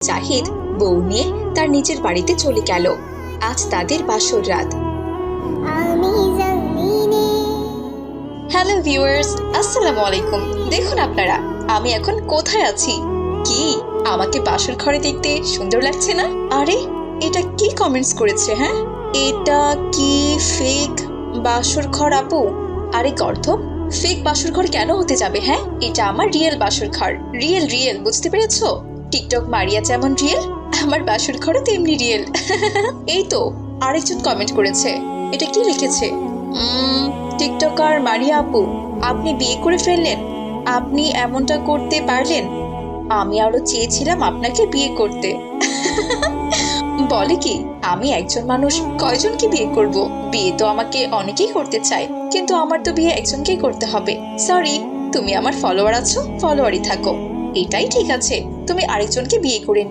জাহিদ বউ নিয়ে তার নিজের বাড়িতে চলে গেল। আজ তাদের বাসর রাত। হ্যালো ভিউয়ার্স, আসসালামু আলাইকুম। দেখুন আপনারা, আমি এখন কোথায় আছি। কি আমাকে বাসর ঘরে দেখতে সুন্দর লাগছে না? আরে এটা কি কমেন্টস করেছে? হ্যাঁ, এটা কি ফেক বাসর ঘর আপু? আরে গর্ধব, ফেক বাসর ঘর কেন হতে যাবে? হ্যাঁ, এটা আমার রিয়েল বাসর ঘর। রিয়েল রিয়েল, বুঝতে পেরেছো? টিকটক মারিয়া যেমন রিয়েল, আমার বাসর ঘরও তেমনি রিয়েল। এই তো আরেকজন কমেন্ট করেছে। এটা কি লিখেছে? টিকটকার মারিয়া আপু, আপনি বিয়ে করে ফেললেন। আপনি এমনটা করতে পারলেন? আমি আরো চেয়েছিলাম আপনাকে বিয়ে করতে। বলে কি, আমি একজন মানুষ কয়জনকে বিয়ে করব? বিয়ে তো আমাকে অনেকেই করতে চায়, কিন্তু আমার তো বিয়ে একজনকেই করতে হবে। সরি, তুমি আমার ফলোয়ার আছো, ফলোয়ারই থাকো। এটাই ঠিক আছে, তুমি আরেকজনকে বিয়ে করে